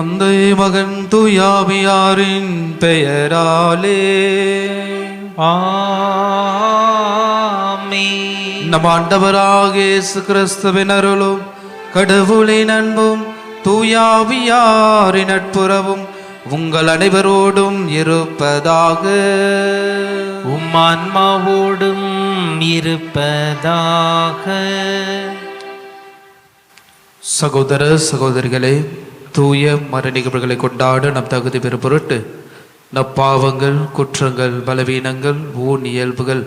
தந்தை மகன் தூயாவியாரின் பெயராலே ஆமென். நம் ஆண்டவராகிய இயேசு கிறிஸ்துவின் அருளும் கடவுளின் அன்பும் தூயாவியாரின் நட்புறவும் உங்கள் அனைவரோடும் இருப்பதாக. ஆன்மாவோடும் இருப்பதாக. சகோதர சகோதரிகளே, தூய மர நிகழ்வுகளை கொண்டாட நம் தகுதி பெறும் பொருட்டு நம் பாவங்கள், குற்றங்கள், பலவீனங்கள், ஊன் இயல்புகள்,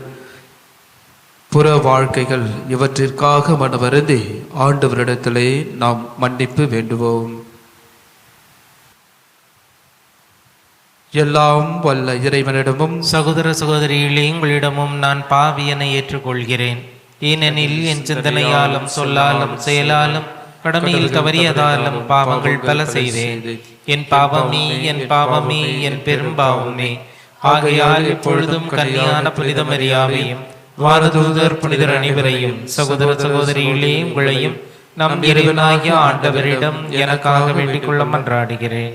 புற வாழ்க்கைகள் இவற்றிற்காக மனவருந்தி ஆண்டவரிடத்திலே நாம் மன்னிப்பு வேண்டுவோம். எல்லாம் வல்ல இறைவனிடமும் சகோதர சகோதரிகளே, உங்களிடமும் நான் பாவியனை ஏற்றுக்கொள்கிறேன். ஏனெனில் என் சிந்தனையாலும் சொல்லாலும் செயலாலும் கடமையில் தவறியதாலும் பாவங்கள் பல செய்தேன். என் பாவமே, என் பாவமே, என் பெரும் பாவமே. ஆகையால் எப்பொழுதும் கன்னியான புனித மரியாவையும் வானதூதர் புனிதர் அனைவரையும் சகோதர சகோதரிகளே உங்களையும் நம் இறைவனாகிய ஆண்டவரிடம் எனக்காக வேண்டிக் கொள்ள மன்றாடுகிறேன்.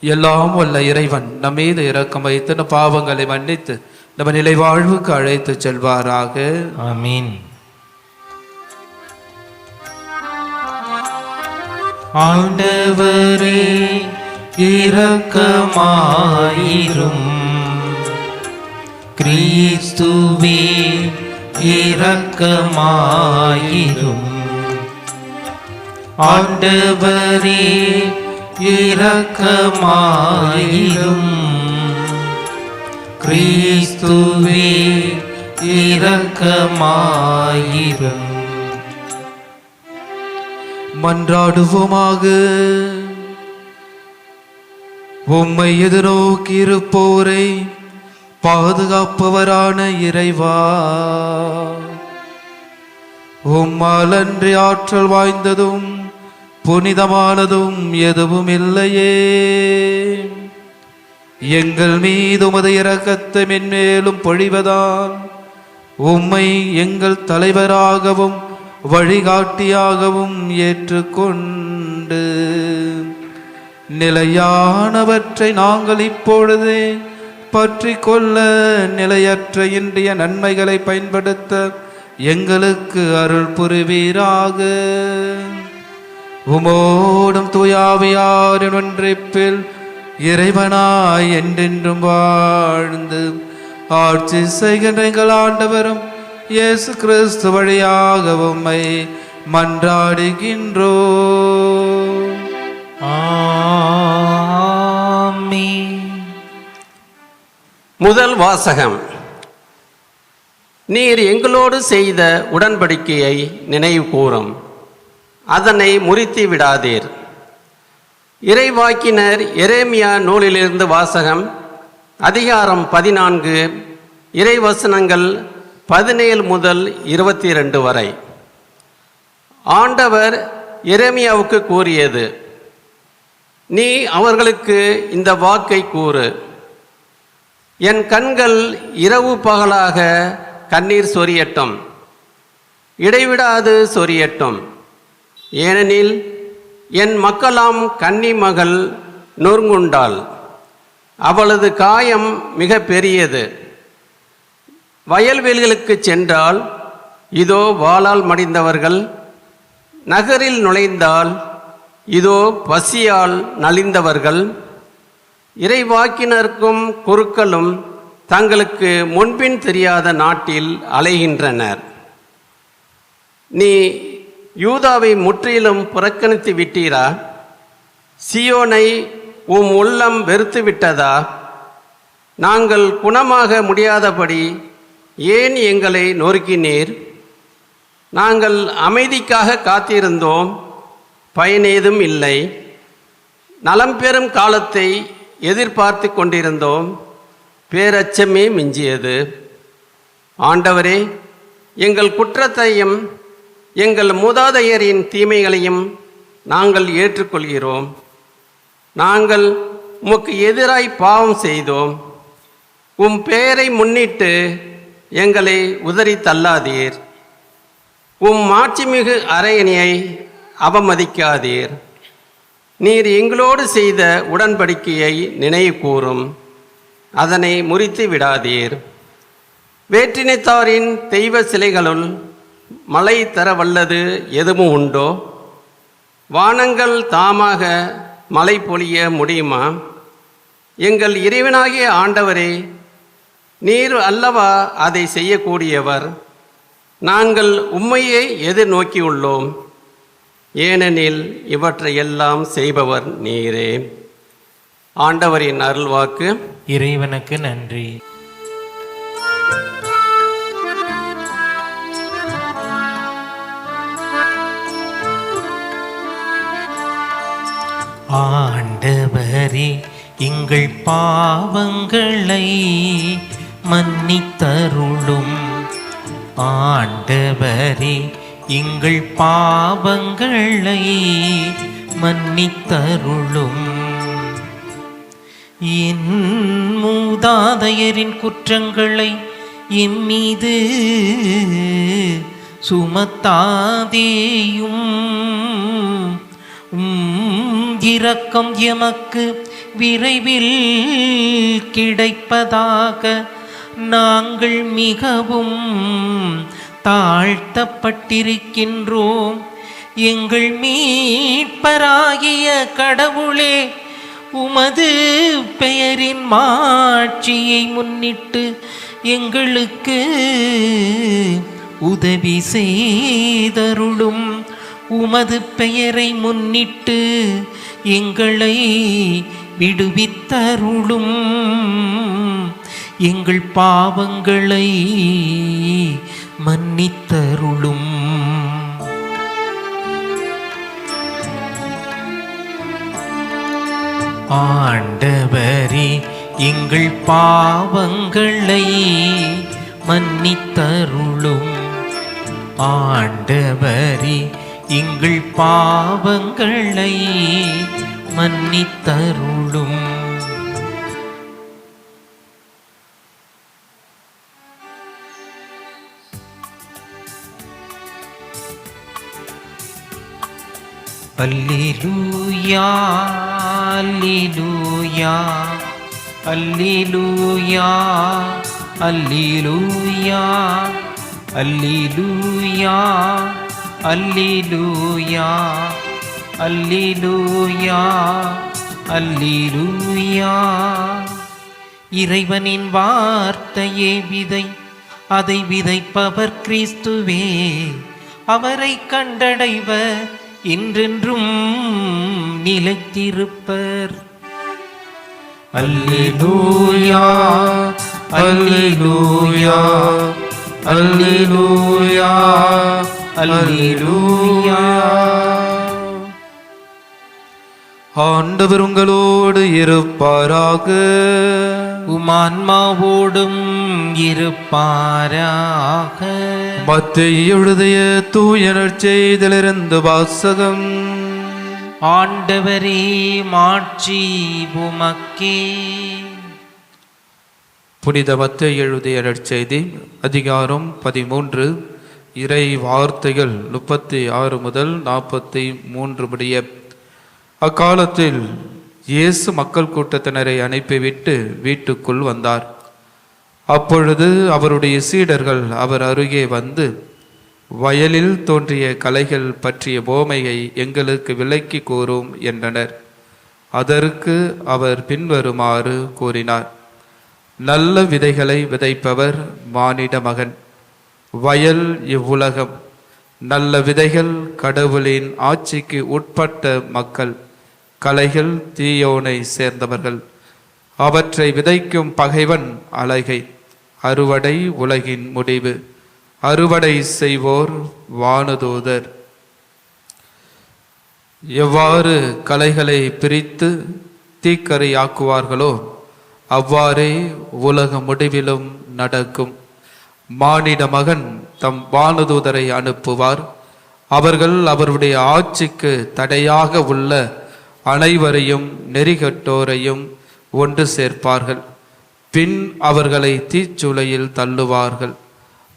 எல்லாம் வல்ல இறைவன் நம் மீது இரக்கம் வைத்து நம் பாவங்களை மன்னித்து நம்ம நிலை வாழ்வுக்கு அழைத்து செல்வாராக. ஆமீன். ஆண்டவரே இரக்கமாயிரும். கிறிஸ்துவே இரக்கமாயிரும். ஆண்டவரே இரக்கமாயிரும். கிறிஸ்துவே இரக்கமாயிரும். மன்றாடுவோமாக. உம்மை எதிர்நோக்கி இருப்போரை பாதுகாப்பவரான இறைவா, உம்மால் அன்றி ஆற்றல் வாய்ந்ததும் புனிதமானதும் எதுவும் இல்லையே. எங்கள் மீது உமது இரக்கத்தை மென்மேலும் பொழிவதால் உம்மை எங்கள் தலைவராகவும் வழிகாட்டியாகவும் ஏற்றுக்கொண்டு நிலையானவற்றை நாங்கள் இப்பொழுதே பற்றி கொள்ள நிலையற்ற இன்றைய நன்மைகளை பயன்படுத்த எங்களுக்கு அருள் புரிவீராக. உமோடும் தூயாவியாரின் ஒன்றிப்பில் இறைவனாய் என்றென்றும் வாழ்ந்து ஆட்சி செய்கின்ற எங்கள் ஆண்டவரும் இயேசு கிறிஸ்து வழியாக உம்மை மன்றாடுகின்றோம். ஆமென். முதல் வாசகம். நீர் எங்களோடு செய்த உடன்படிக்கையை நினைவு கூறும், அதனை முறித்து விடாதீர். இறைவாக்கினர் எரேமியா நூலிலிருந்து வாசகம். அதிகாரம் 14, இறைவசனங்கள் 17 முதல் 22 வரை. ஆண்டவர் எரேமியாவுக்கு கூறியது: நீ அவர்களுக்கு இந்த வாக்கை கூறு, என் கண்கள் இரவு பகலாக கண்ணீர் சொரியட்டும், இடைவிடாது சொரியட்டும். ஏனெனில் என் மக்களாம் கன்னி மகள் நொறுங்குண்டாள், அவளது காயம் மிக பெரியது. வயல்வெளிகளுக்கு சென்றால் இதோ வாளால் மடிந்தவர்கள், நகரில் நுழைந்தால் இதோ பசியால் நலிந்தவர்கள். இறைவாக்கினருக்கும் குருக்களும் தங்களுக்கு முன்பின் தெரியாத நாட்டில் அலைகின்றனர். நீ யூதாவை முற்றிலும் புறக்கணித்து விட்டீரா? சியோனை உம் உள்ளம் வெறுத்து விட்டதா? நாங்கள் குணமாக முடியாதபடி ஏன் எங்களை நொறுக்கினீர்? நாங்கள் அமைதிக்காக காத்திருந்தோம், பயனேதும் இல்லை. நலம் பெறும் காலத்தை எதிர்பார்த்து கொண்டிருந்தோம், பேரச்சமே மிஞ்சியது. ஆண்டவரே, எங்கள் குற்றத்தையும் எங்கள் மூதாதையரின் தீமைகளையும் நாங்கள் ஏற்றுக்கொள்கிறோம். நாங்கள் உமக்கு எதிராய் பாவம் செய்தோம். உம் பெயரை முன்னிட்டு எங்களை உதறி தள்ளாதீர். உம் மாட்சிமிகு அரியணையை அவமதிக்காதீர். நீர் எங்களோடு செய்த உடன்படிக்கையை நினைவு கூரும், அதனை முறித்து விடாதீர். வேற்றினத்தாரின் தெய்வ சிலைகளுள் மழை தர வல்லது எதுவும் உண்டோ? வானங்கள் தாமாக மழை பொழிய முடியுமா? எங்கள் இறைவனாகிய ஆண்டவரே, நீர் அல்லவா அதை செய்யக்கூடியவர். நாங்கள் உம்மையே எதிர்நோக்கியுள்ளோம், ஏனெனில் இவற்றை எல்லாம் செய்பவர் நீரே. ஆண்டவரின் அருள்வாக்கு. இறைவனுக்கு நன்றி. ஆண்டவரே, எங்கள் பாவங்களை மன்னித்தருளும். ஆண்டவரே, எங்கள் பாவங்களை மன்னித்தருளும். என் மூதாதையரின் குற்றங்களை எம்மீது சுமத்தாதேயும். இரக்கம் எமக்கு விரைவில் கிடைப்பதாக நாங்கள் மிகவும் தாழ்த்தப்பட்டிருக்கின்றோம். எங்கள் மீட்பராகிய கடவுளே, உமது பெயரின் மாட்சியை முன்னிட்டு எங்களுக்கு உதவி செய்தருளும். உமது பெயரை முன்னிட்டு எங்களை விடுவித்தருளும். எங்கள் பாவங்களை மன்னித்தருளும். ஆண்டவரே, எங்கள் பாவங்களை மன்னித்தருளும். ஆண்டவரே, எங்கள் பாவங்களை மன்னித்தருளும். அல்லேலூயா, அல்லேலூயா, அல்லேலூயா, அல்லேலூயா, அல்லேலூயா, அல்லேலூயா, அல்லேலூயா, அல்லேலூயா. இறைவனின் வார்த்தையே விதை, அதை விதைப்பவர் கிறிஸ்துவே. அவரை கண்டடைவர் என்றென்றும் நிலைத்திருப்பர். அல்லேலூயா, அல்லேலூயா, அல்லேலூயா, அல்லேலூயா. ஆண்டவர் உங்களோடு இருப்பாராக. உமான்மாவோடும் இருப்பாராக. மத்தேயு எழுதிய தூய நற்செய்தியிலிருந்து வாசகம். ஆண்டவரே, மாட்சி உமக்கே. புனித மத்தேயு எழுதிய நற்செய்தி அதிகாரம் 13, இறை வார்த்தைகள் 36 முதல் 43 முடிய. அக்காலத்தில் இயேசு மக்கள் கூட்டத்தினரை அனுப்பிவிட்டு வீட்டுக்குள் வந்தார். அப்பொழுது அவருடைய சீடர்கள் அவர் அருகே வந்து, வயலில் தோன்றிய களைகள் பற்றிய உவமையை எங்களுக்கு விளக்கி கூறும் என்றனர். அதற்கு அவர் பின்வருமாறு கூறினார். நல்ல விதைகளை விதைப்பவர் மானிட மகன். வயல் இவ்வுலகம். நல்ல விதைகள் கடவுளின் ஆட்சிக்கு உட்பட்ட மக்கள். களைகள் தீயோனை சேர்ந்தவர்கள். அவற்றை விதைக்கும் பகைவன் அலகை. அறுவடை உலகின் முடிவு. அறுவடை செய்வோர் வானதூதர். எவ்வாறு களைகளை பிரித்து தீக்கரையாக்குவார்களோ அவ்வாறே உலக முடிவிலும் நடக்கும். மானிட மகன் தம் வானதூதரை அனுப்புவார். அவர்கள் அவருடைய ஆட்சிக்கு தடையாக உள்ள அனைவரையும் நெறிகட்டோரையும் ஒன்று சேர்ப்பார்கள். பின் அவர்களை தீச்சூளையில் தள்ளுவார்கள்.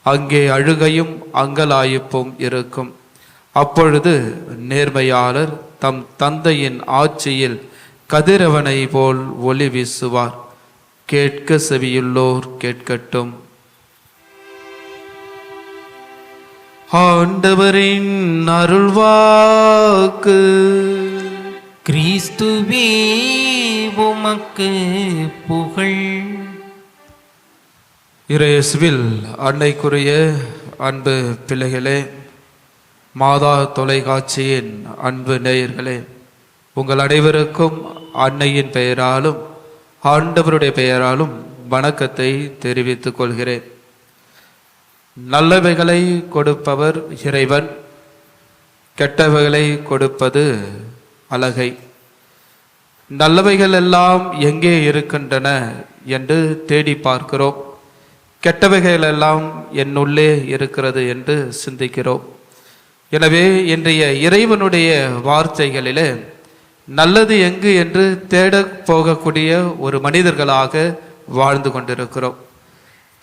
அங்கே அழுகையும் அங்கலாய்ப்பும் இருக்கும். அப்பொழுது நேர்மையாளர் தம் தந்தையின் ஆட்சியில் கதிரவனை போல் ஒளி வீசுவார். கேட்க செவியுள்ளோர் கேட்கட்டும். ஆண்டவரின் அருள்வாக்கு. கிறிஸ்துவே உமக்கு புகழ். இயேசுவில் அன்னைக்குரிய அன்பு பிள்ளைகளே, மாதா தொலைக்காட்சியின் அன்பு நேயர்களே, உங்கள் அனைவருக்கும் அன்னையின் பெயராலும் ஆண்டவருடைய பெயராலும் வணக்கத்தை தெரிவித்துக் கொள்கிறேன். நல்லவைகளை கொடுப்பவர் இறைவன், கெட்டவைகளை கொடுப்பது அலகை. நல்லவைகள் எல்லாம் எங்கே இருக்கின்றன என்று தேடி பார்க்கிறோம். கெட்டவைகள் எல்லாம் என்னுள்ளே இருக்கிறது என்று சிந்திக்கிறோம். எனவே இன்றைய இறைவனுடைய வார்த்தைகளிலே நல்லது எங்கு என்று தேட போகக்கூடிய ஒரு மனிதர்களாக வாழ்ந்து கொண்டிருக்கிறோம்.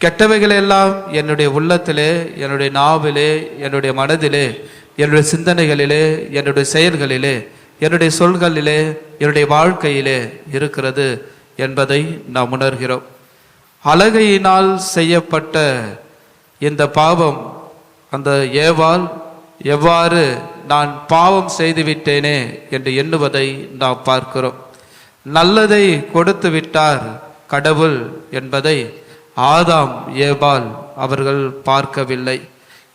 கெட்டவைகள் எல்லாம் என்னுடைய உள்ளத்திலே, என்னுடைய நாவிலே, என்னுடைய மனதிலே, என்னுடைய சிந்தனைகளிலே, என்னுடைய செயல்களிலே, என்னுடைய சொல்களிலே, என்னுடைய வாழ்க்கையிலே இருக்கிறது என்பதை நாம் உணர்கிறோம். அலகையினால் செய்யப்பட்ட இந்த பாவம், அந்த ஏவாள் எவ்வாறு நான் பாவம் செய்துவிட்டேனே என்று எண்ணுவதை நாம் பார்க்கிறோம். நல்லதை கொடுத்து விட்டார் கடவுள் என்பதை ஆதாம் ஏவாள் அவர்கள் பார்க்கவில்லை.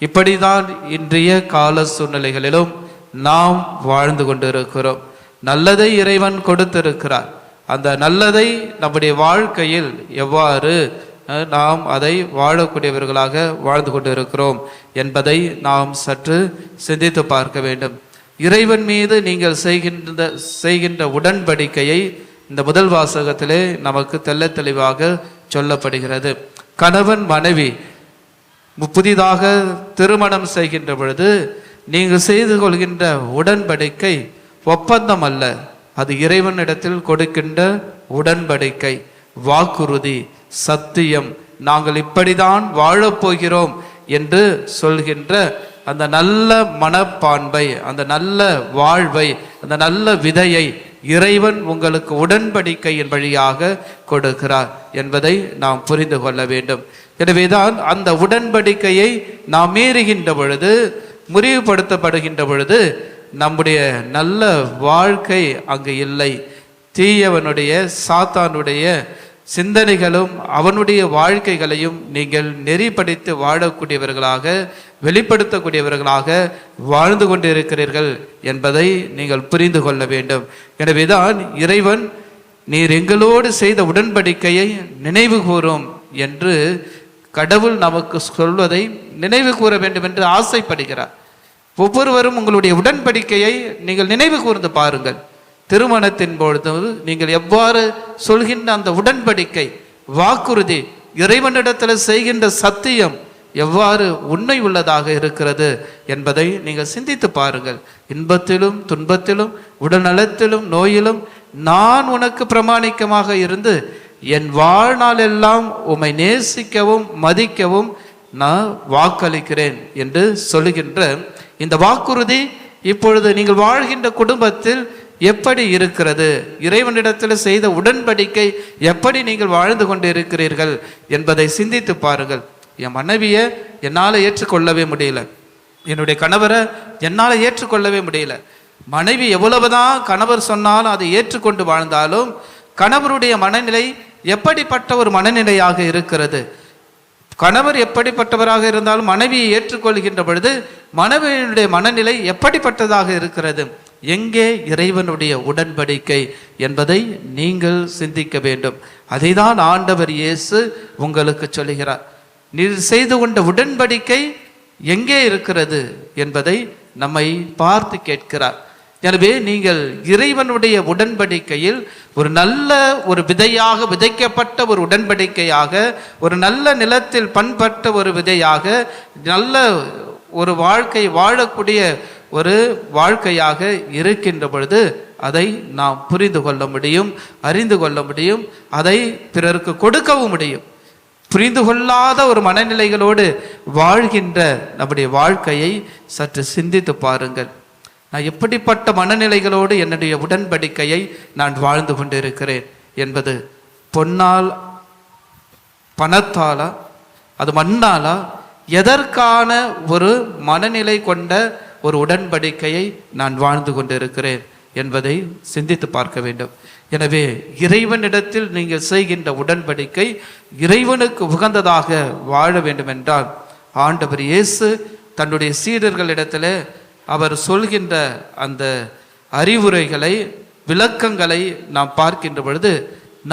இப்படிதான் இன்றைய கால சூழ்நிலைகளிலும் நாம் வாழ்ந்து கொண்டிருக்கிறோம். நல்லதை இறைவன் கொடுத்திருக்கிறார். அந்த நல்லதை நம்முடைய வாழ்க்கையில் எவ்வாறு நாம் அதை வாழக்கூடியவர்களாக வாழ்ந்து கொண்டிருக்கிறோம் என்பதை நாம் சற்று சிந்தித்து பார்க்க வேண்டும். இறைவன் மீது நீங்கள் செய்கின்ற உடன்படிக்கையை இந்த முதல் வாசகத்திலே நமக்கு தெள்ள தெளிவாக சொல்லப்படுகிறது. கணவன் மனைவி புதிதாக திருமணம் செய்கின்ற பொழுது நீங்கள் செய்து கொள்கின்ற உடன்படிக்கை ஒப்பந்தம் அல்ல, அது இறைவனிடத்தில் கொடுக்கின்ற உடன்படிக்கை, வாக்குறுதி, சத்தியம். நாங்கள் இப்படிதான் வாழப்போகிறோம் என்று சொல்கின்ற அந்த நல்ல மனப்பான்மை, அந்த நல்ல வாழ்வை, அந்த நல்ல விதையை இறைவன் உங்களுக்கு உடன்படிக்கையின் வழியாக கொடுக்கிறார் என்பதை நாம் புரிந்து கொள்ள வேண்டும். எனவேதான் அந்த உடன்படிக்கையை நாம் மீறுகின்ற பொழுது, முறிவுபடுத்தப்படுகின்ற பொழுது நம்முடைய நல்ல வாழ்க்கை அங்கு இல்லை. தீயவனுடைய சாத்தானுடைய சிந்தனைகளும் அவனுடைய வாழ்க்கைகளையும் நீங்கள் நெறிப்படுத்தி வாழக்கூடியவர்களாக, வெளிப்படுத்தக்கூடியவர்களாக வாழ்ந்து கொண்டிருக்கிறீர்கள் என்பதை நீங்கள் புரிந்து கொள்ள வேண்டும். எனவேதான் இறைவன் நீர் எங்களோடு செய்த உடன்படிக்கையை நினைவு கூறும் என்று கடவுள் நமக்கு சொல்வதை நினைவு கூற வேண்டும் என்று ஆசைப்படுகிறார். ஒவ்வொருவரும் உங்களுடைய உடன்படிக்கையை நீங்கள் நினைவு கூர்ந்து பாருங்கள். திருமணத்தின் பொழுது நீங்கள் எவ்வாறு சொல்கின்ற அந்த உடன்படிக்கை, வாக்குறுதி, இறைவனிடத்தில் செய்கின்ற சத்தியம் எவ்வாறு உண்மை உள்ளதாக இருக்கிறது என்பதை நீங்கள் சிந்தித்து பாருங்கள். இன்பத்திலும் துன்பத்திலும் உடல்நலத்திலும் நோயிலும் நான் உனக்கு பிரமாணிக்கமாக இருந்து என் வாழ்நாள் எல்லாம் உம்மை நேசிக்கவும் மதிக்கவும் நான் வாக்களிக்கிறேன் என்று சொல்லுகின்ற இந்த வாக்குறுதி இப்பொழுது நீங்கள் வாழ்கின்ற குடும்பத்தில் எப்படி இருக்கிறது? இறைவனிடத்தில் செய்த உடன்படிக்கை எப்படி நீங்கள் வாழ்ந்து கொண்டு இருக்கிறீர்கள் என்பதை சிந்தித்து பாருங்கள். என் மனைவியை என்னால் ஏற்றுக்கொள்ளவே முடியல, என்னுடைய கணவரை என்னால் ஏற்றுக்கொள்ளவே முடியல. மனைவி எவ்வளவுதான் கணவர் சொன்னாலும் அதை ஏற்றுக்கொண்டு வாழ்ந்தாலும் கணவருடைய மனநிலை எப்படிப்பட்ட ஒரு மனநிலையாக இருக்கிறது? கணவர் எப்படிப்பட்டவராக இருந்தாலும் மனைவியை ஏற்றுக்கொள்கின்ற பொழுது மனைவியினுடைய மனநிலை எப்படிப்பட்டதாக இருக்கிறது? எங்கே இறைவனுடைய உடன்படிக்கை என்பதை நீங்கள் சிந்திக்க வேண்டும். அதை தான் ஆண்டவர் இயேசு உங்களுக்கு சொல்லுகிறார். நீர் செய்து கொண்ட உடன்படிக்கை எங்கே இருக்கிறது என்பதை நம்மை பார்த்து கேட்கிறார். எனவே நீங்கள் இறைவனுடைய உடன்படிக்கையில் ஒரு நல்ல ஒரு விதையாக விதைக்கப்பட்ட ஒரு உடன்படிக்கையாக, ஒரு நல்ல நிலத்தில் பண்பட்ட ஒரு விதையாக, நல்ல ஒரு வாழ்க்கை வாழக்கூடிய ஒரு வாழ்க்கையாக இருக்கின்ற பொழுது அதை நாம் புரிந்து கொள்ள முடியும், அறிந்து கொள்ள முடியும், அதை பிறருக்கு கொடுக்கவும் முடியும். புரிந்து கொள்ளாத ஒரு மனநிலைகளோடு வாழ்கின்ற நம்முடைய வாழ்க்கையை சற்று சிந்தித்து பாருங்கள். நான் எப்படிப்பட்ட மனநிலைகளோடு என்னுடைய உடன்படிக்கையை நான் வாழ்ந்து கொண்டிருக்கிறேன் என்பது பொன்னால், பணத்தாலா, அது மண்ணாலா, எதற்கான ஒரு மனநிலை கொண்ட ஒரு உடன்படிக்கையை நான் வாழ்ந்து கொண்டிருக்கிறேன் என்பதை சிந்தித்து பார்க்க வேண்டும். எனவே இறைவனிடத்தில் நீங்கள் செய்கின்ற உடன்படிக்கை இறைவனுக்கு உகந்ததாக வாழ வேண்டும் என்றால் ஆண்டவர் இயேசு தன்னுடைய சீடர்களிடத்தில் அவர் சொல்கின்ற அந்த அறிவுரைகளை, விளக்கங்களை நாம் பார்க்கின்ற பொழுது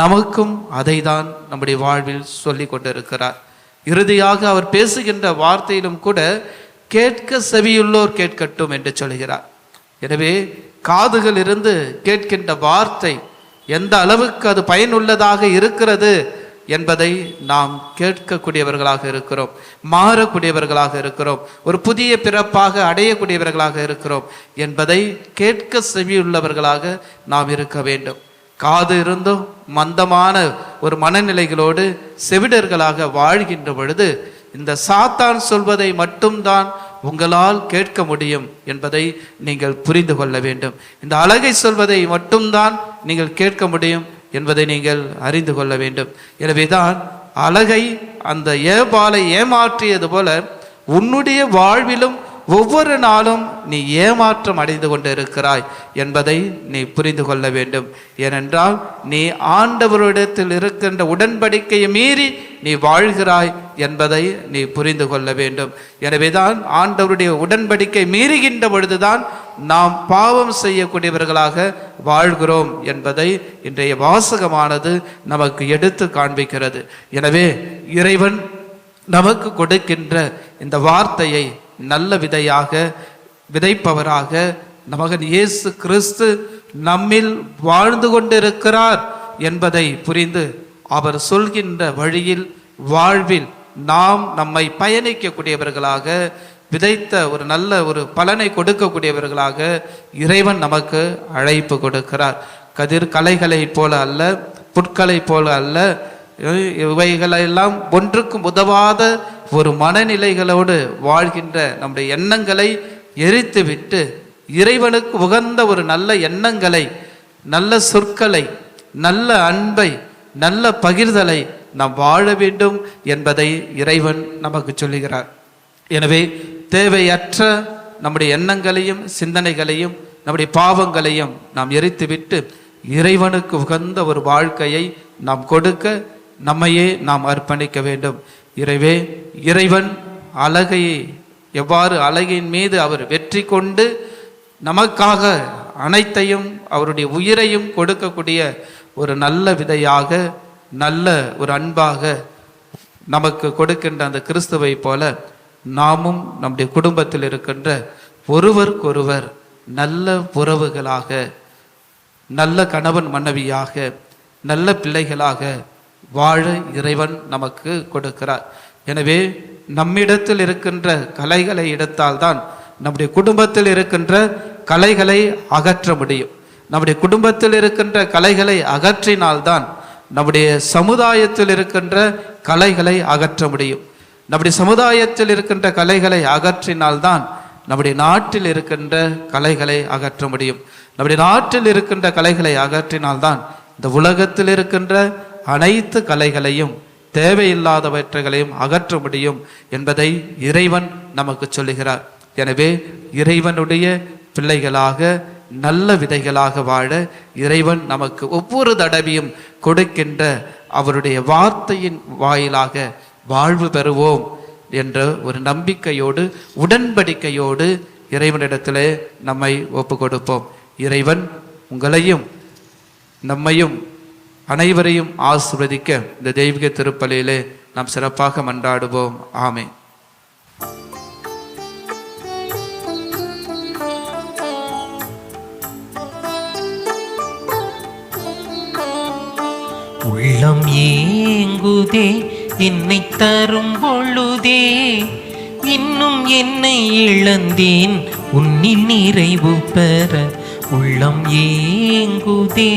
நமக்கும் அதை தான் நம்முடைய வாழ்வில் சொல்லி கொண்டிருக்கிறார். இறுதியாக அவர் பேசுகின்ற வார்த்தையிலும் கூட கேட்க செவியுள்ளோர் கேட்கட்டும் என்று சொல்கிறார். எனவே காதுகள் இருந்து கேட்கின்ற வார்த்தை எந்த அளவுக்கு அது பயனுள்ளதாக இருக்கிறது என்பதை நாம் கேட்கக்கூடியவர்களாக இருக்கிறோம், மாறக்கூடியவர்களாக இருக்கிறோம், ஒரு புதிய பிறப்பாக அடையக்கூடியவர்களாக இருக்கிறோம் என்பதை கேட்க செவியுள்ளவர்களாக நாம் இருக்க வேண்டும். காது இருந்தும் மந்தமான ஒரு மனநிலைகளோடு செவிடர்களாக வாழ்கின்ற பொழுது இந்த சாத்தான் சொல்வதை மட்டும்தான் உங்களால் கேட்க முடியும் என்பதை நீங்கள் புரிந்து கொள்ள வேண்டும். இந்த அழகை சொல்வதை மட்டும்தான் நீங்கள் கேட்க முடியும் என்பதை நீங்கள் அறிந்து கொள்ள வேண்டும். எனவேதான் அழகை அந்த ஏபாலை ஏமாற்றியது போல உன்னுடைய வாழ்விலும் ஒவ்வொரு நாளும் நீ ஏமாற்றம் அடைந்து கொண்டு இருக்கிறாய் என்பதை நீ புரிந்து கொள்ள வேண்டும். ஏனென்றால் நீ ஆண்டவரிடத்தில் இருக்கின்ற உடன்படிக்கையை மீறி நீ வாழ்கிறாய் என்பதை நீ புரிந்து கொள்ள வேண்டும். எனவேதான் ஆண்டவருடைய உடன்படிக்கை மீறுகின்ற பொழுதுதான் நாம் பாவம் செய்யக்கூடியவர்களாக வாழ்கிறோம் என்பதை இன்றைய வாசகமானது நமக்கு எடுத்து காண்பிக்கிறது. எனவே இறைவன் நமக்கு கொடுக்கின்ற இந்த வார்த்தையை நல்ல விதையாக விதைப்பவராக மகன் இயேசு கிறிஸ்து நம்மில் வாழ்ந்து கொண்டிருக்கிறார் என்பதை புரிந்து அவர் சொல்கின்ற வழியில் வாழ்வில் நாம் நம்மை பயணிக்கக்கூடியவர்களாக, விதைத்த ஒரு நல்ல ஒரு பலனை கொடுக்கக்கூடியவர்களாக இறைவன் நமக்கு அழைப்பு கொடுக்கிறார். கலைகளை போல அல்ல, புட்களை போல அல்ல, இவைகளெல்லாம் ஒன்றுக்கும் உதவாத ஒரு மனநிலைகளோடு வாழ்கின்ற நம்முடைய எண்ணங்களை எரித்துவிட்டு இறைவனுக்கு உகந்த ஒரு நல்ல எண்ணங்களை, நல்ல சொற்களை, நல்ல அன்பை, நல்ல பகிர்தலை நாம் வாழ வேண்டும் என்பதை இறைவன் நமக்கு சொல்லுகிறார். எனவே தேவையற்ற நம்முடைய எண்ணங்களையும் சிந்தனைகளையும் நம்முடைய பாவங்களையும் நாம் எரித்துவிட்டு இறைவனுக்கு உகந்த ஒரு வாழ்க்கையை நாம் கொடுக்க நம்மையே நாம் அர்ப்பணிக்க வேண்டும். இறைவன் அழகையை எவ்வாறு அழகின் மீது அவர் வெற்றி கொண்டு நமக்காக அனைத்தையும் அவருடைய உயிரையும் கொடுக்கக்கூடிய ஒரு நல்ல விதையாக, நல்ல ஒரு அன்பாக நமக்கு கொடுக்கின்ற அந்த கிறிஸ்துவை போல நாமும் நம்முடைய குடும்பத்தில் இருக்கின்ற ஒருவருக்கொருவர் நல்ல உறவுகளாக, நல்ல கணவன் மனைவியாக, நல்ல பிள்ளைகளாக வாழ இறைவன் நமக்கு கொடுக்கிறார். எனவே நம்மிடத்தில் இருக்கின்ற கலைகளை எடுத்தால்தான் நம்முடைய குடும்பத்தில் இருக்கின்ற கலைகளை அகற்ற முடியும். நம்முடைய குடும்பத்தில் இருக்கின்ற கலைகளை அகற்றினால்தான் நம்முடைய சமுதாயத்தில் இருக்கின்ற கலைகளை அகற்ற முடியும். நம்முடைய சமுதாயத்தில் இருக்கின்ற கலைகளை அகற்றினால்தான் நம்முடைய நாட்டில் இருக்கின்ற கலைகளை அகற்ற முடியும். நம்முடைய நாட்டில் இருக்கின்ற கலைகளை அகற்றினால்தான் இந்த உலகத்தில் இருக்கின்ற அனைத்து கலைகளையும், தேவையில்லாதவற்றைகளையும் அகற்ற முடியும் என்பதை இறைவன் நமக்கு சொல்லுகிறார். எனவே இறைவனுடைய பிள்ளைகளாக, நல்ல விதைகளாக வாழ இறைவன் நமக்கு ஒவ்வொரு தடவையும் கொடுக்கின்ற அவருடைய வார்த்தையின் வாயிலாக வாழ்வு பெறுவோம் என்ற ஒரு நம்பிக்கையோடு, உடன்படிக்கையோடு இறைவனிடத்திலே நம்மை ஒப்பு கொடுப்போம். இறைவன் உங்களையும் நம்மையும் அனைவரையும் ஆசீர்வதிக்க இந்த தெய்வீக திருப்பலியிலே நாம் சிறப்பாக மன்றாடுவோம். ஆமென். உள்ளம் ஏங்குதே என்னை தரும் பொழுதே, இன்னும் என்னை இழந்தேன் உன்னில் நிறைவு பெற. உள்ளம் ஏங்குதே.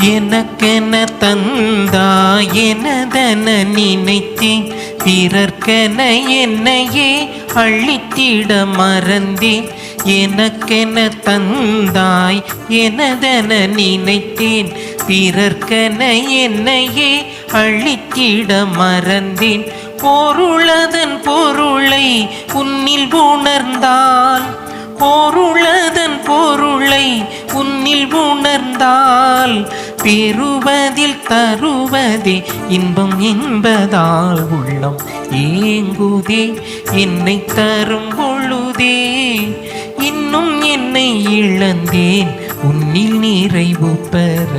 எனக்கென தந்தாய் எனதென நினைத்தேன், பிறர்க்கென என்னையே அழித்திட மறந்தேன். எனக்கென தந்தாய் எனதென நினைத்தேன், பிறர்க்கென என்னையே அழித்திட மறந்தேன். பொருளதன் பொருளை உன்னில் உணர்ந்தால், பொருளதன் பொருளை உன்னில் உணர்ந்தால், பெறுவதில் தருவதே இன்பம் என்பதால் உள்ளம் ஏங்குதே என்னை தரும் பொழுதே. இன்னும் என்னை இழந்தேன் உன்னில் நிறைவு பெற.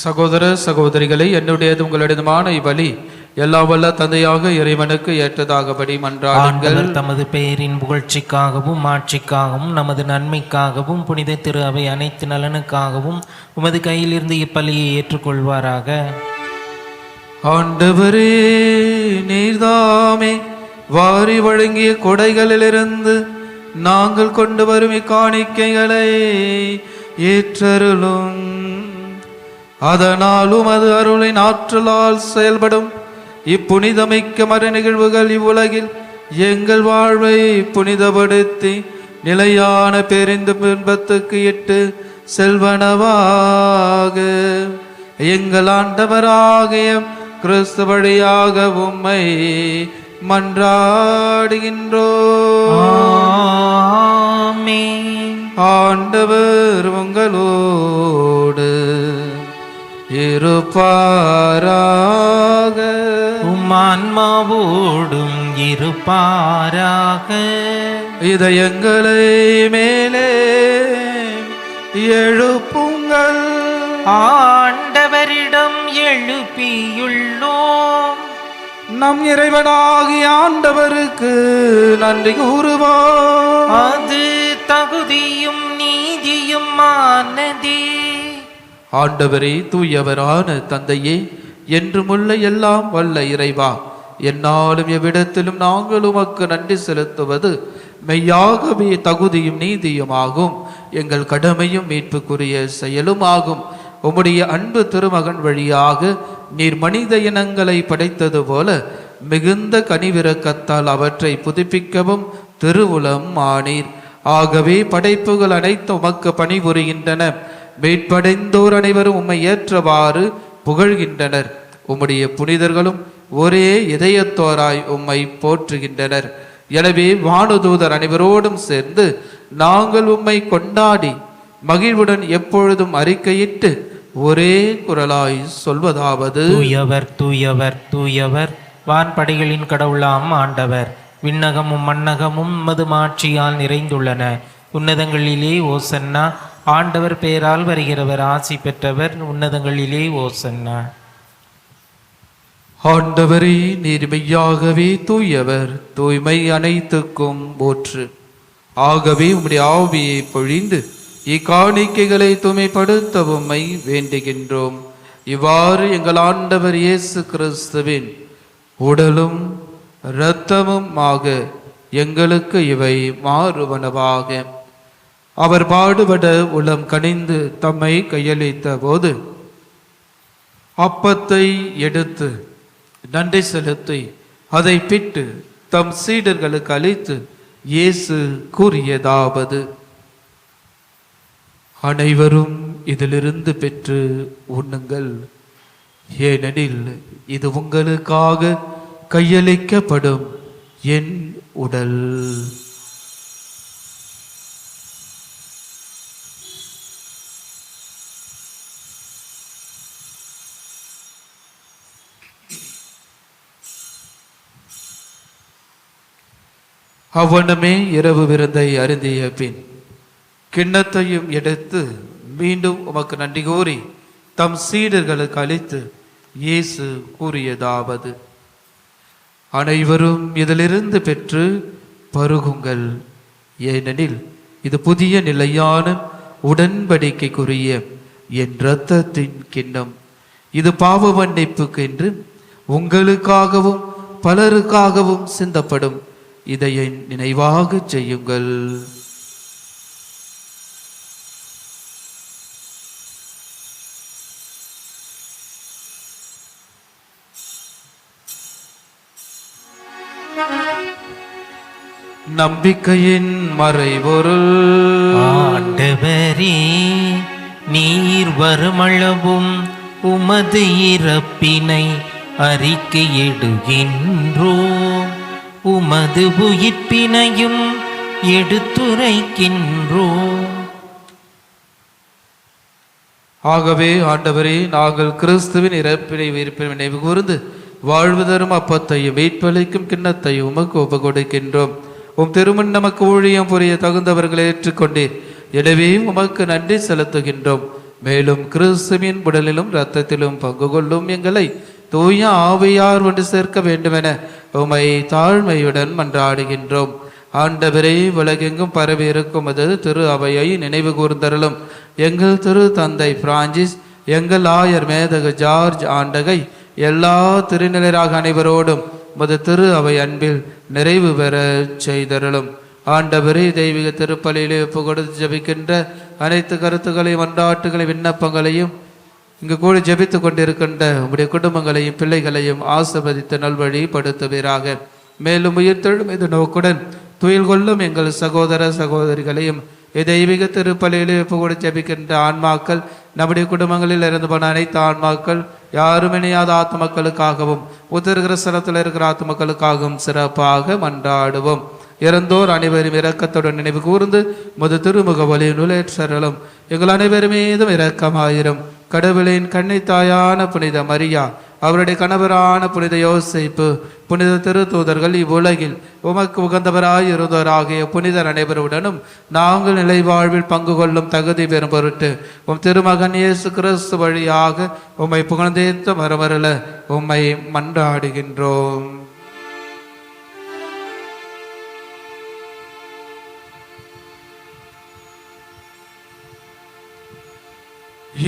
சகோதர சகோதரிகளை, என்னுடையது உங்களுடையதுமான இவ்வழி எல்லாம் வல்ல தந்தையாக இறைவனுக்கு ஏற்றதாகபடி மன்றாடுங்கள். ஆண்டவர் தமது பெயரின் புகழ்ச்சிக்காகவும் ஆட்சிக்காகவும் நமது நன்மைக்காகவும் புனித திரு அவை அனைத்து நலனுக்காகவும் உமது கையிலிருந்து இப்பலியை ஏற்றுக்கொள்வாராக. ஆண்டவரே, நீர்தாமே வாரி வழங்கிய கொடைகளிலிருந்து நாங்கள் கொண்டு வரும் இக்காணிக்கைகளை ஏற்றருளும். அதனால் உமது அருளின் ஆற்றலால் செயல்படும் இப்புனிதமிக்க மறு நிகழ்வுகள் இவ்வுலகில் எங்கள் வாழ்வை புனிதப்படுத்தி நிலையான பேரிந்து பின்பத்துக்கு இட்டு செல்வனவாக. எங்கள் ஆண்டவராகிய கிறிஸ்து வழியாக உம்மை மன்றாடுகின்றோம். ஆண்டவர் உங்களோடு இருப்பாராக. உம்மான்மாவோடும் இருப்பாராக. இதயங்களை மேலே எழுப்புங்கள், ஆண்டவரிடம் எழுப்பியுள்ளோம். நம் இறைவனாகிய ஆண்டவருக்கு நன்றி கூறுவோம். அது தகுதியும் நீதியும் ஆனதே. ஆண்டவரே, தூயவரான தந்தையே, என்றுமுள்ள எல்லாம் வல்ல இறைவா, என்னாலும் எவ்விடத்திலும் நாங்கள் உமக்கு நன்றி செலுத்துவது மெய்யாகவே தகுதியும் நீதியுமாகும், எங்கள் கடமையும் மீட்புக்குரிய செயலும் ஆகும். உம்முடைய அன்பு திருமகன் வழியாக நீர் மனித இனங்களை படைத்தது போல மிகுந்த கனிவிரக்கத்தால் அவற்றை புதுப்பிக்கவும் திருவுளம் ஆனீர். ஆகவே படைப்புகள் அனைத்து உமக்கு பணிபுரிகின்றன. மீட்படைந்தோர் அனைவரும் உம்மை ஏற்றவாறு புகழ்கின்றனர். உம்முடைய புனிதர்களும் ஒரே இதயத்தோராய் உம்மை போற்றுகின்றனர். எனவே வானுதூதர் அனைவரோடும் சேர்ந்து நாங்கள் உம்மை கொண்டாடி மகிழ்வுடன் எப்பொழுதும் அறிக்கையிட்டு ஒரே குரலாய் சொல்வதாவது: தூயவர் தூயவர் தூயவர், வான்படைகளின் கடவுளாம் ஆண்டவர். விண்ணகமும் மண்ணகமும் உமது மாட்சியால் நிறைந்துள்ளன. உன்னதங்களிலே ஓசன்னா. ஆண்டவர் பெயரால் வருகிறவர் ஆசி பெற்றவர். உன்னதங்களிலே ஓசன்னா. ஆண்டவரே, நீர் மெய்யாகவே தூயவர், தூய்மை அனைத்துக்கும் போற்று. ஆகவே உம்முடைய ஆவியை பொழிந்து இக்காணிக்கைகளை தூய்மைப்படுத்த உம்மை வேண்டுகின்றோம். இவ்வாறு எங்கள் ஆண்டவர் இயேசு கிறிஸ்துவின் உடலும் இரத்தமும் ஆக எங்களுக்கு இவை மாறுவனவாக. அவர் பாடுபட உளம் கனிந்து தம்மை கையளித்த போது அப்பத்தை எடுத்து நன்றி செலுத்தி அதை பிட்டு தம் சீடர்களுக்கு அளித்து இயேசு கூறியதாவது: அனைவரும் இதிலிருந்து பெற்று உண்ணுங்கள், ஏனெனில் இது உங்களுக்காக கையளிக்கப்படும் என் உடல். அவ்வண்ணமே இரவு விருந்தை அருந்திய பின் கிண்ணத்தையும் எடுத்து மீண்டும் உமக்கு நன்றி கூறி தம் சீடர்களுக்கு அளித்து இயேசு கூறியதாவது: அனைவரும் இதிலிருந்து பெற்று பருகுங்கள், ஏனெனில் இது புதிய நிலையான உடன்படிக்கைக்குரிய என் இரத்தத்தின் கிண்ணம். இது பாவ மன்னிப்புக்கு என்று உங்களுக்காகவும் பலருக்காகவும் சிந்தப்படும். இதை என் நினைவாக செய்யுங்கள். நம்பிக்கையின் மறைபொருள். ஆண்டவரே, நீர் வருமளவும் உமது இறப்பினை அறிக்கையிடுகின்றோம், உமது உயிர்ப்பினையும் எடுத்துரைக்கின்றோம். ஆகவே ஆண்டவரே, நாங்கள் கிறிஸ்துவின் இறப்பினை உயிர்ப்பினை நினைவு கூர்ந்து வாழ்வு தரும் அப்பத்தையும் மீட்பளிக்கும் கிண்ணத்தையும் உமக்கு ஒப்பு கொடுக்கின்றோம். உம் திருமண் நமக்கு ஊழியம் புரிய தகுந்தவர்களை ஏற்றுக்கொண்டீர். எனவே உமக்கு நன்றி செலுத்துகின்றோம். மேலும் கிறிஸ்துவின் உடலிலும் இரத்தத்திலும் பங்கு கொள்ளும் எங்களை தூய ஆவியார் ஒன்று சேர்க்க வேண்டுமென உமை தாழ்மையுடன் மன்றாடுகின்றோம். ஆண்டவரே, உலகெங்கும் பரவி இருக்கும் அது திரு அவையை நினைவு கூர்ந்தருளும். எங்கள் திரு தந்தை பிரான்சிஸ், எங்கள் ஆயர் மேதகு ஜார்ஜ் ஆண்டகை, எல்லா திருநிலைராக அனைவரோடும் முது திரு அவை அன்பில் நிறைவு பெற செய்தருளும். ஆண்டவரே, தெய்வீக திருப்பலியிலே ஒப்பு கொடுத்து ஜபிக்கின்ற அனைத்து கருத்துக்களையும் மன்றாட்டுகளையும் விண்ணப்பங்களையும் இங்கு கூட ஜபித்து கொண்டிருக்கின்ற உங்களுடைய குடும்பங்களையும் பிள்ளைகளையும் ஆசீர்வதித்து நல்வழிப்படுத்துவீராக. மேலும் உயிர்த்தெழும் இது நோக்குடன் துயில் கொள்ளும் எங்கள் சகோதர சகோதரிகளையும் தெய்வீக திருப்பலியிலே ஒப்பு கொடுத்து ஜபிக்கின்ற ஆன்மாக்கள், நம்முடைய குடும்பங்களில் இருந்து போன அனைத்து ஆன்மாக்கள், யாரும் இணையாத ஆத்மக்களுக்காகவும் உத்தருகிற ஸ்தலத்தில் இருக்கிற ஆத்மக்களுக்காகவும் சிறப்பாக மன்றாடுவோம். இறந்தோர் அனைவரும் இரக்கத்துடன் நினைவு கூர்ந்து முது திருமுக வழி நுழைற்றலும். எங்கள் அனைவரும் மீதும் இரக்கமாயிரும். கடவுளின் கன்னித்தாயான புனித மரியா, அவருடைய கணவரான புனித யோசேப்பு, புனித திருத்தூதர்கள், இவ்வுலகில் உமக்கு உகந்தவராய் இருந்தவராகிய புனிதர் அனைவருடனும் நாங்கள் நிலைவாழ்வில் பங்கு கொள்ளும் தகுதி பெறும் பொருட்டு உம் திருமகன் இயேசு கிறிஸ்து வழியாக உம்மை புகழ்ந்தேத்த மரமருள உம்மை மன்றாடுகின்றோம்.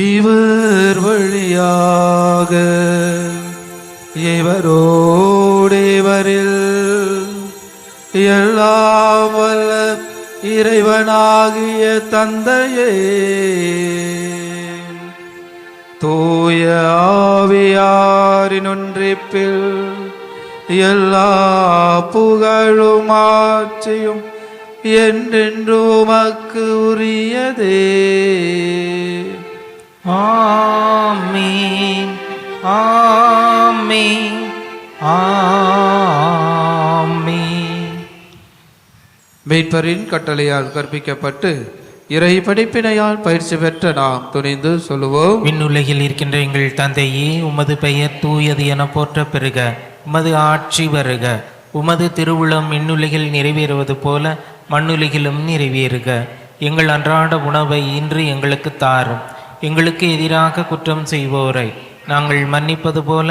இவர் வழியாக இவரோடேவரில் எல்லாம் வல்ல இறைவனாகிய தந்தையே, தூய ஆவியாரின் ஒன்றிப்பில் எல்லா புகழும் ஆட்சியும் என்றென்று உமக்கு உரியதே. ஆமென், ஆமென், ஆமென். மீட்பரின் கட்டளையால் கற்பிக்கப்பட்டு இறை படிப்பினையால் பயிற்சி பெற்ற நாம் துணிந்து சொல்லுவோம். விண்ணுலகில் இருக்கின்ற எங்கள் தந்தையே, உமது பெயர் தூயது என போற்ற பெறுக. உமது ஆட்சி வருக. உமது திருவுளம் விண்ணுலகில் நிறைவேறுவது போல மண்ணுலகிலும் நிறைவேறுக. எங்கள் அன்றாட உணவை இன்று எங்களுக்கு தாரும். எங்களுக்கு எதிராக குற்றம் செய்வோரை நாங்கள் மன்னிப்பது போல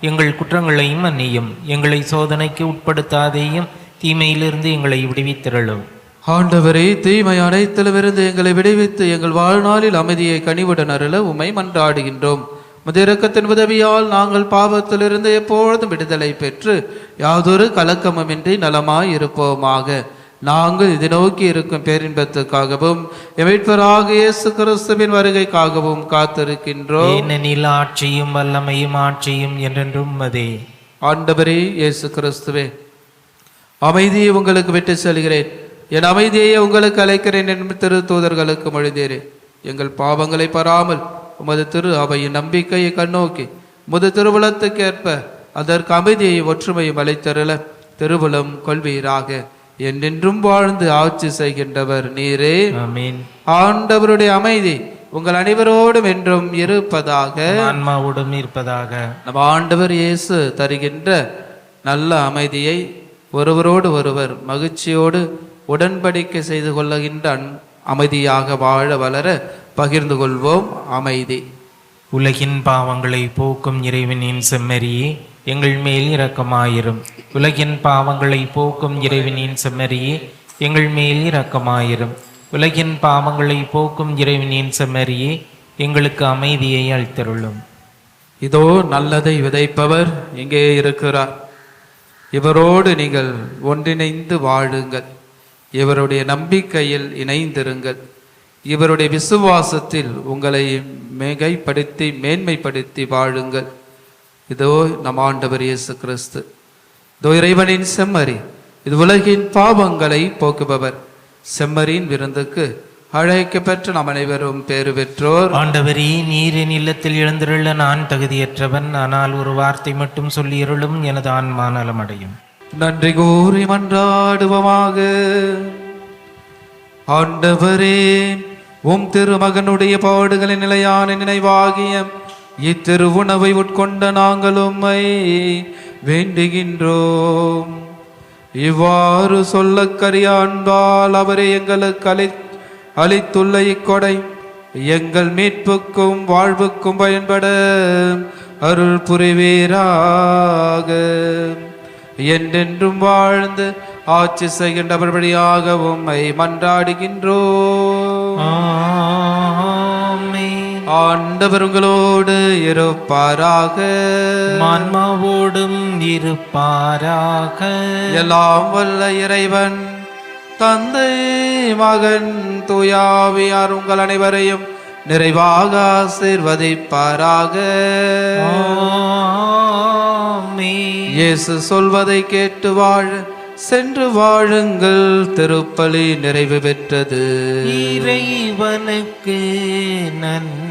எங்கள் குற்றங்களையும் மன்னியும். எங்களை சோதனைக்கு உட்படுத்தாதேயும், தீமையிலிருந்து எங்களை விடுவித்திரளும். ஆண்டவரே, தீமை அனைத்திலுமிருந்து எங்களை விடுவித்து எங்கள் வாழ்நாளில் அமைதியை கனிவுடன் அருள உம்மை மன்றாடுகின்றோம். முதிரக்கத்தின் உதவியால் நாங்கள் பாவத்திலிருந்து எப்பொழுதும் விடுதலை பெற்று யாதொரு கலக்கமுமின்றி நலமாய் இருப்போமாக. நாங்கள் இதை நோக்கி இருக்கும் பேரின்பத்துக்காகவும் மீட்பராக இயேசு கிறிஸ்துவின் வருகைக்காகவும் காத்திருக்கின்றோம். ஏனெனில் ஆட்சியும் வல்லமையும் ஆட்சியும் என்றென்றும் உம்மதே. ஆண்டவரே இயேசு கிறிஸ்துவே, அமைதியை உங்களுக்கு விட்டு செல்கிறேன், என் அமைதியை உங்களுக்கு அழைக்கிறேன் என்று திரு தூதர்களுக்கு மொழிந்தீரே. எங்கள் பாவங்களை பாராமல் உமது திரு அவையின் நம்பிக்கையை கண்ணோக்கி உமது திருவுளத்துக்கேற்ப அதற்கு அமைதியை ஒற்றுமையும் அளித்தருள திருவுளம் கொள்வீராக. என்றென்றும் வாழ்ந்து ஆட்சி செய்கின்றவர் நீரே. ஆமென். ஆண்டவருடைய அமைதி உங்கள் அனைவரோடும் என்றும் இருப்பதாக, ஆன்மாவோடும் இருப்பதாக. நம் ஆண்டவர் இயேசு தருகின்ற நல்ல அமைதியை ஒருவரோடு ஒருவர் மகிழ்ச்சியோடு உடன்படிக்கை செய்து கொள்ளுகின்ற அமைதியாக வாழ வளர பகிர்ந்து கொள்வோம். அமைதி. உலகின் பாவங்களை போக்கும் இறைவனின் செம்மறியே, எங்கள் மேல் இரக்கமாயிரும். உலகின் பாவங்களை போக்கும் இறைவனின் செம்மறியே, எங்கள் மேல் இரக்கமாயிரும். உலகின் பாவங்களை போக்கும் இறைவனின் செம்மறியே, எங்களுக்கு அமைதியை அளித்தருளும். இதோ நல்லதை விதைப்பவர் இங்கே இருக்கிறார். இவரோடு நீங்கள் ஒன்றிணைந்து வாழுங்கள். இவருடைய நம்பிக்கையில் இணைந்திருங்கள். இவருடைய விசுவாசத்தில் உங்களை மிகைப்படுத்தி மேன்மைப்படுத்தி வாழுங்கள். இதோ நம் ஆண்டவர் இயேசு கிறிஸ்து, இதோ இறைவனின் செம்மறி, இது உலகின் பாவங்களை போக்குபவர். செம்மறியின் விருந்துக்கு அழைக்கப்பெற்ற நாம் அனைவரும் பேறு பெற்றோர். ஆண்டவரே, நீரின் இல்லத்தில் எழுந்திருள்ள நான் தகுதியற்றவன், ஆனால் ஒரு வார்த்தை மட்டும் சொல்லியருளும், எனது ஆன்மா நலமடையும். நன்றி கூறி மன்றாடுவோமாக. ஆண்டவரே, உம் திருமகனுடைய பாடுகளின் நிலையான நினைவாகிய இத்திரு உணவை உட்கொண்ட நாங்கள் உம்மை வேண்டுகின்றோம். இவ்வாறு சொல்லக்கரிய அன்பால் அவரை எங்களுக்கு அளித்துள்ள இக்கொடை எங்கள் மீட்புக்கும் வாழ்வுக்கும் பயன்பட அருள் புரிவீராக. என்றென்றும் வாழ்ந்து ஆட்சி செய்கின்றவர் வழியாக உம்மை மன்றாடுகின்றோம். ஆமென். ஆண்டவர் உங்களோடு இருப்பாராக. ஆன்மாவோடும் இருப்பாராக. எல்லாம் வல்ல இறைவன் தந்தை, மகன், தூயாவியார் உங்கள் அனைவரையும் நிறைவாக ஆசீர்வதிப்பாராக. ஆமென். இயேசு சொல்வதை கேட்டு வாழ சென்று வாழுங்கள். திருப்பலி நிறைவு பெற்றது. இறைவனுக்கு நன்றி.